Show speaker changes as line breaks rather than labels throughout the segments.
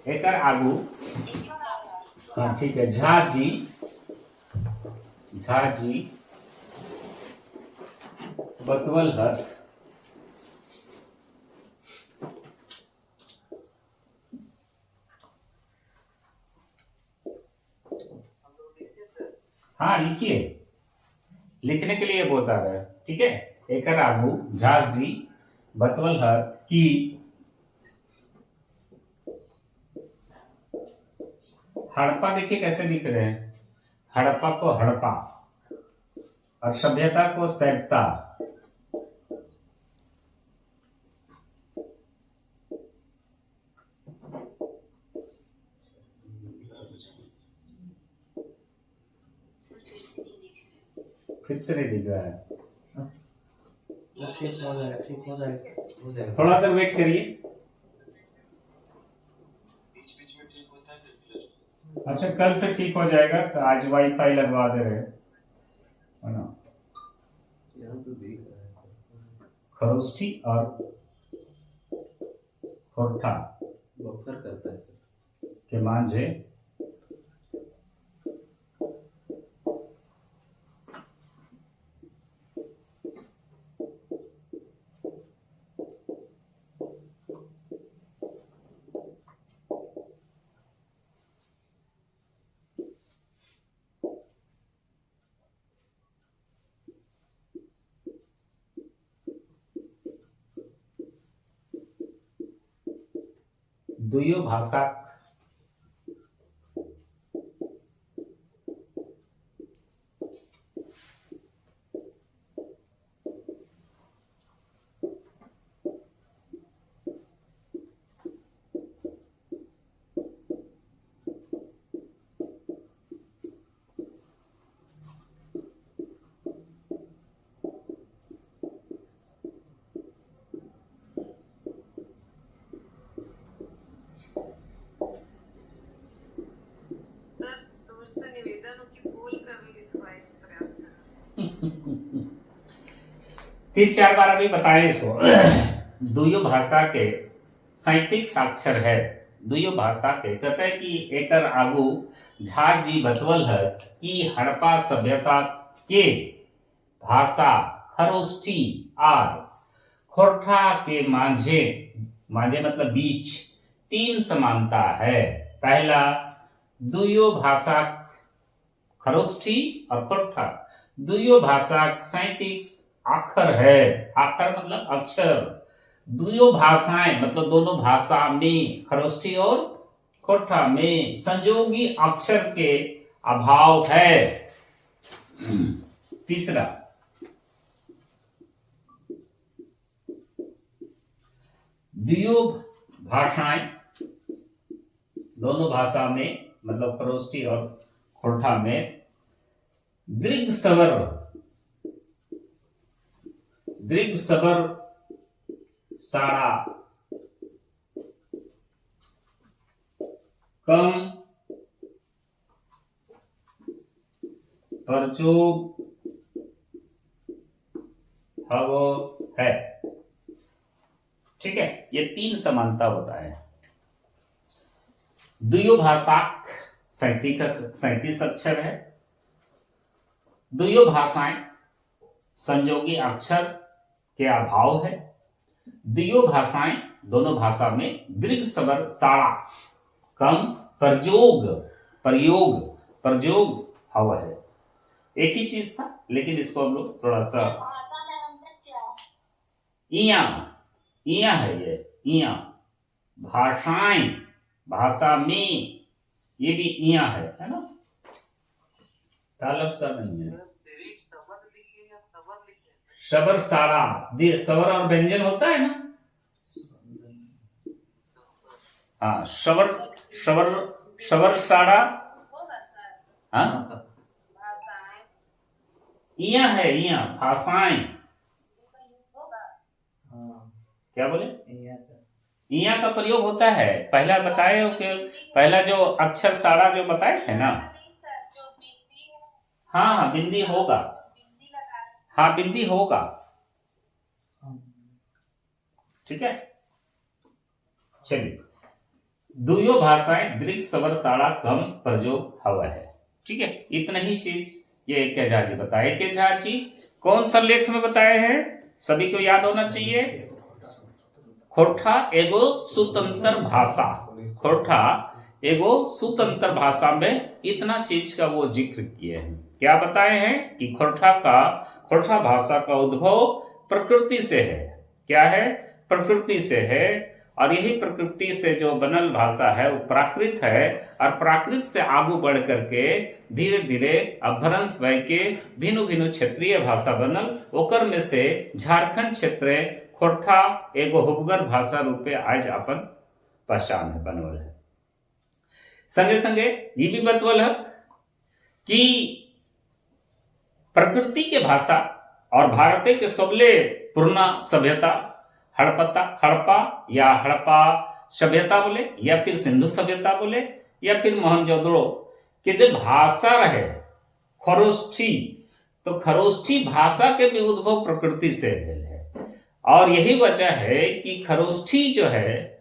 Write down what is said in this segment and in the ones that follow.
एकर आगू। हाँ ठीक है, झाजी झाजी बतवल हत। हाँ लिखिए, लिखने के लिए बोलता है। ठीक है, एकर आगू झाजी बतवल हत कि हड़प्पा। देखिए कैसे लिख रहे हैं, हड़प्पा को हड़प्पा और सभ्यता को सभ्यता। फिर से नहीं दिख रहा है,
ठीक हो जाएगा, ठीक हो जाएगा, हो जाएगा।
थोड़ा देर वेट करिए। अच्छा कल से ठीक हो जाएगा, तो आज वाईफाई लगवा दे रहे हैं, है ना।
यहाँ तो दिख रहा है,
खरोष्ठी और खोरठा
बफर करता है सर।
के मांझे दुयो भाषा तीन चार बार अभी बताए इसको। दुयो भाषा के साहित्यिक साक्षर है। दुयो भाषा के कहते हैं कि एकर आगू झाजी बतवल है कि हड़प्पा सभ्यता के भाषा खरोष्ठी और खोरठा के मांझे, मांझे मतलब बीच तीन समानता है। पहला, दुयो भाषा खरोष्ठी और खोरठा दुयो भाषा साहित्यिक आखर है। आखर मतलब अक्षर। दुयो भाषाएं मतलब दोनों भाषा में, खरोष्ठी और खोरठा में संयोगी अक्षर के अभाव है। तीसरा, दुयो भाषाएं दोनों भाषा में मतलब खरोष्ठी और खोरठा में दीर्घ स्वर साड़ा कम प्रचोग हवो है। ठीक है, ये तीन समानता होता है। दुयो भाषा साहित्यिक अक्षर है। दुयो भाषाएं संयोगी अक्षर के अभाव है। दुयो भाषाएं दोनों भाषा में दीर्घ स्वर साड़ा कम प्रयोग हव है। एक ही चीज था, लेकिन इसको हम लोग थोड़ा सा इया है, ये इया भाषाएं, भाषा में ये भी इया है ना। तालब सा नहीं है, शबर साड़ा सवर और व्यंजन होता है ना। हाँ, शबर शबर शबर साड़ा। हाँ इया है, इया भाषाएं। क्या बोले, इया का प्रयोग होता है। पहला बताए हो कि पहला जो अक्षर साड़ा जो बताए थे ना। हाँ हाँ बिंदी होगा, हाँ बिंदी होगा। ठीक है, चलिए दुयो भाषाएं दृक सवर साड़ा कम प्रयोग हवा है। ठीक है, इतना ही चीज ये एक झा जी बताए। एक झा जी कौन सा लेख में बताए हैं, सभी को याद होना चाहिए। खोरठा एगो स्वतंत्र भाषा, खोरठा एगो स्वतंत्र भाषा में इतना चीज का वो जिक्र किए हैं। क्या बताए हैं कि खोरठा भाषा का उद्भव प्रकृति से है। क्या है, प्रकृति से है, और यही प्रकृति से जो बनल भाषा है वो प्राकृत है, और प्राकृत से आगू बढ़ करके धीरे धीरे अपभ्रंश भय के भिन्न भिन्न क्षेत्रीय भाषा बनल। ओकर में से झारखंड क्षेत्र खोरठा एगो हुबगर भाषा रूपे आज अपन पहचान है बनवल है। संगे संगे ये भी बतवल है कि प्रकृति के भाषा और भारत के सबले पुराना सभ्यता हड़प्पा या हड़प्पा सभ्यता बोले, या फिर सिंधु सभ्यता बोले, या फिर मोहनजोदड़ो के जो भाषा रहे खरोष्ठी, तो खरोष्ठी भाषा के भी उद्भव प्रकृति से भेल है। और यही वजह है कि खरोष्ठी जो है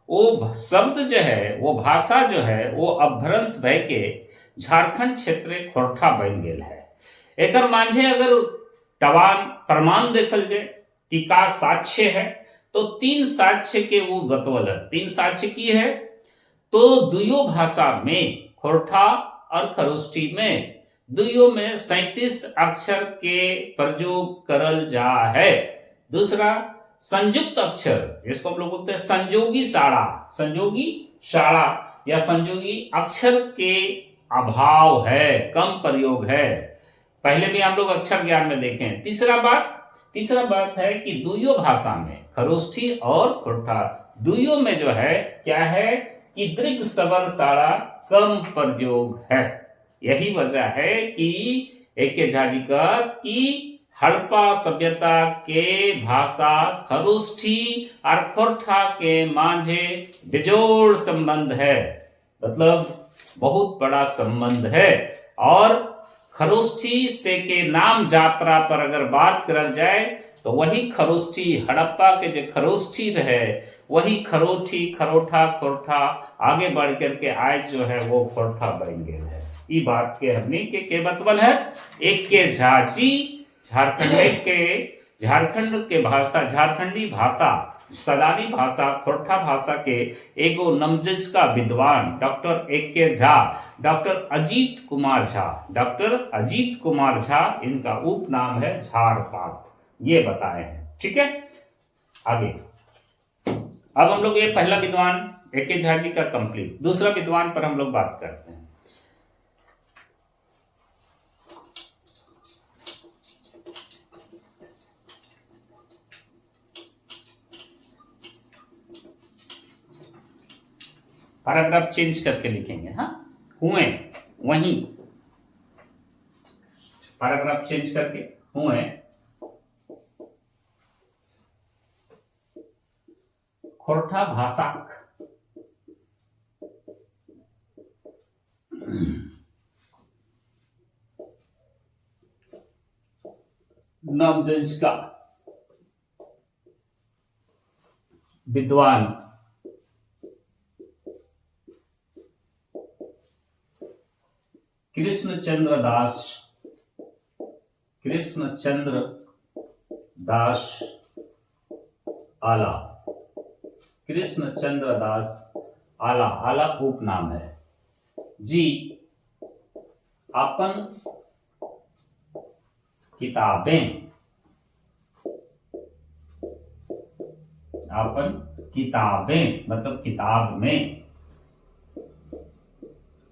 वो शब्द जो है, वो भाषा जो है, वो अपभ्रंश भय के झारखंड क्षेत्र खोरठा बन गेल है। एकर मांझे अगर टवान प्रमाण देखल जाए कि का साक्ष्य है, तो 3 साक्ष्य के वो बतवल है। 3 साक्ष्य की है, तो दुयो भाषा में खोरठा और खरोष्ठी में दुयो में 37 अक्षर के प्रयोग करल जा है। दूसरा संयुक्त अक्षर, जिसको हम लोग बोलते हैं संयोगी साड़ा या संयोगी अक्षर के अभाव है, कम प्रयोग है। पहले भी हम लोग अक्षर ज्ञान में देखें। तीसरा बात है कि दुयो भाषा में खरोष्ठी और खोरठा दुयो में जो है क्या है कि दीर्घ सवर साड़ा कम प्रयोग है। यही वजह है कि एक झा जी का कि हड़प्पा सभ्यता के भाषा खरोष्ठी और खोरठा के मांझे बेजोड़ संबंध है, मतलब बहुत बड़ा संबंध है। और खरोष्ठी से के नाम यात्रा पर अगर बात करल जाए तो वही खरोष्ठी, हड़प्पा के जो खरोष्ठी रहे वही खरोठी, खरोठा, खोरठा आगे बढ़ करके आज जो है वो खोरठा बन गए है। ये बात के हमने के बतवल है। एक के झा जी झारखंड के भाषा, झारखंडी भाषा, सदानी भाषा, खोरठा भाषा के एगो नमजज का विद्वान डॉक्टर एक के झा, डॉक्टर अजीत कुमार झा, इनका उपनाम है झारपात, ये बताए हैं। ठीक है, आगे अब हम लोग ये पहला विद्वान एक के झा जी का कंप्लीट, दूसरा विद्वान पर हम लोग बात करते हैं। पैराग्राफ चेंज करके लिखेंगे, हाँ, हुए वहीं, पैराग्राफ चेंज करके हुए खोरठा भाषा नवजज का विद्वान कृष्णचंद्र दास आला, कृष्णचंद्र दास आला उपनाम है जी, अपन किताबें मतलब किताब में,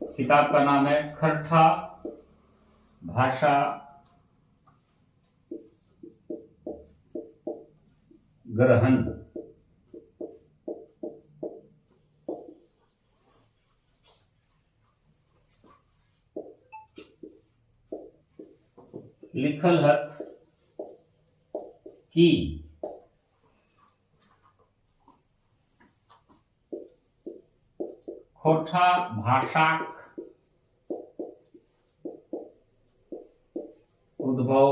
किताब का नाम है खरठा भाषा ग्रहण, लिखल है कि खोरठा भाषा उद्भव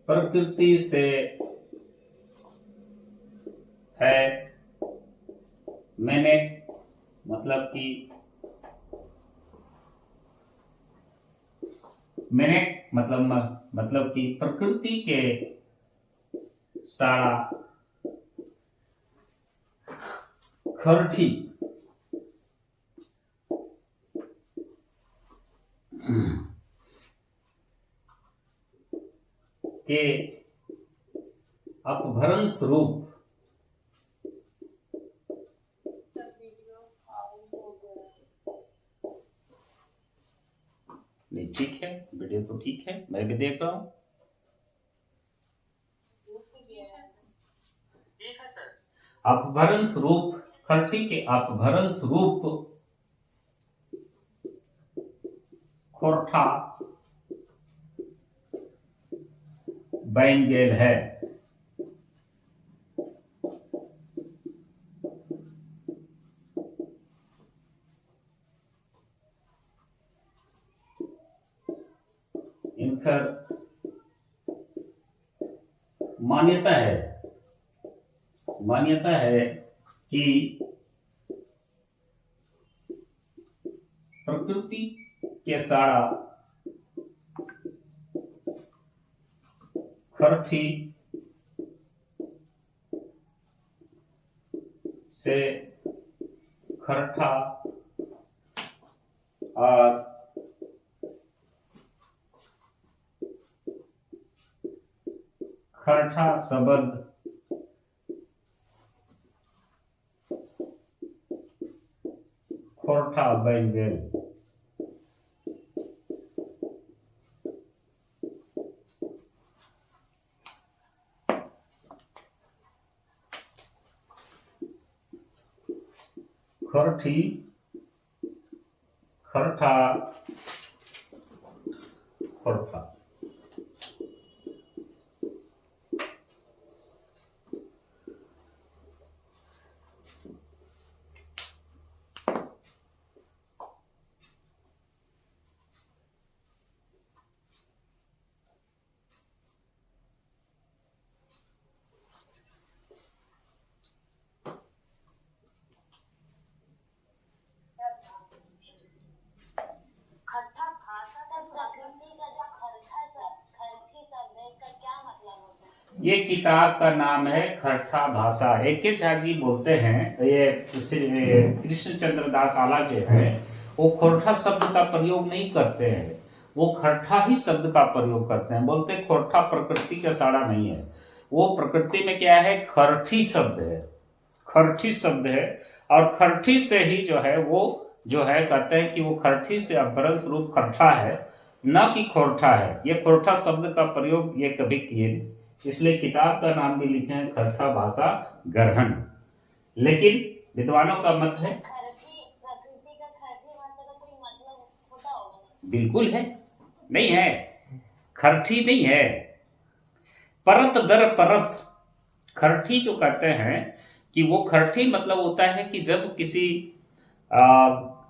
प्रकृति से है। मैंने मतलब कि मैंने मतलब कि प्रकृति के सारा खर्ची के अपभ्रंश रूप नहीं, ठीक है, वीडियो तो ठीक है, मैं भी देख रहा हूं। अपभ्रंश रूप खर्ची के अपभ्रंश रूप खोरठा बन गेल है। इनकर मान्यता है कि प्रकृति के सारा खर्ची से खरठा और खरठा शब्द खोरठा बन गेल। खरठी खरठा खोरठा
खट्टा भाषा से प्रकृति का जो खरठी शब्द है इसका क्या मतलब होता है?
ये किताब का नाम है खरठा भाषा। AK झा जी बोलते हैं, ये कृष्णचंद्र दास आला जो है वो खोरठा शब्द का प्रयोग नहीं करते हैं, वो खरठा ही शब्द का प्रयोग करते हैं। बोलते हैं खोरठा प्रकृति का साड़ा नहीं है, वो प्रकृति में क्या है, खरठी शब्द है, खरठी शब्द है। और खरठी से ही जो है वो जो है कहते हैं कि वो खरठी से अपभ्रंश रूप खरठा है, न कि खोरठा है। ये खोरठा शब्द का प्रयोग ये कभी किए नहीं, इसलिए किताब का नाम भी लिखे हैं खरठा भाषा ग्रहण। लेकिन विद्वानों का मत है
प्रकृति का खरठी भाषा का कोई मतलब होता होगा ना?
बिल्कुल है, नहीं है, खरठी नहीं है, परत दर परत खरठी जो कहते हैं कि वो खरठी मतलब होता है कि जब किसी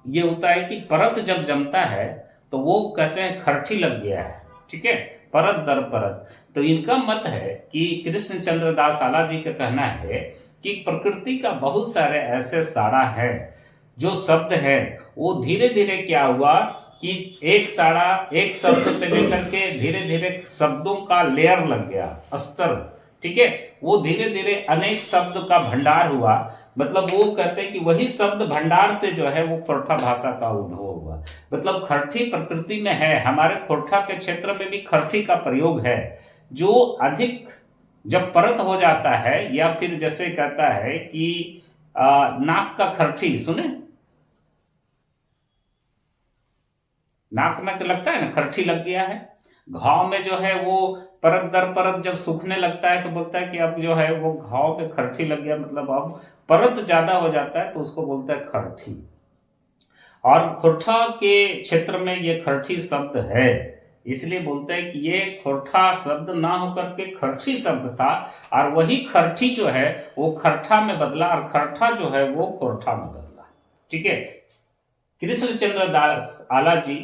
ये होता है कि परत जब जमता है तो वो कहते हैं खरठी लग गया है, ठीक है, परत दर परत। तो इनका मत है कि कृष्णचंद्र दास आला जी का कहना है कि प्रकृति का बहुत सारे ऐसे साड़ा है जो शब्द है वो धीरे धीरे क्या हुआ कि एक साड़ा एक शब्द से लेकर के धीरे धीरे शब्दों का लेयर लग गया, अस्तर, ठीक है, वो धीरे धीरे अनेक शब्द का भंडार हुआ। मतलब वो कहते हैं कि वही शब्द भंडार से जो है वो खोरठा भाषा का उद्भव हुआ। मतलब खरठी प्रकृति में है, हमारे खोरठा के क्षेत्र में भी खरठी का प्रयोग है। जो अधिक जब परत हो जाता है या फिर जैसे कहता है कि नाक का खरठी, सुने, नाक में तो लगता है ना खरठी लग गया है। घाव में जो है वो परत दर परत जब सूखने लगता है तो बोलता है कि अब जो है वो घाव पे खरठी लग गया, मतलब अब परत ज्यादा हो जाता है तो उसको बोलता है खरठी। और खोरठा के क्षेत्र में ये खरठी शब्द है, इसलिए बोलते हैं कि ये खोरठा शब्द ना होकर के खरठी शब्द था, और वही खरठी जो है वो खरठा में बदला और खरठा जो है वो खोरठा में बदला, ठीक है। कृष्णचंद्र दास आला जी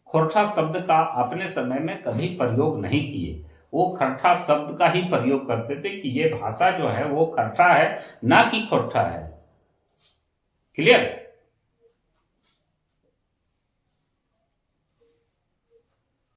खोरठा शब्द का अपने समय में कभी प्रयोग नहीं किए, वो खट्ठा शब्द का ही प्रयोग करते थे कि ये भाषा जो है वो खट्ठा है, ना कि खोट्ठा है। क्लियर?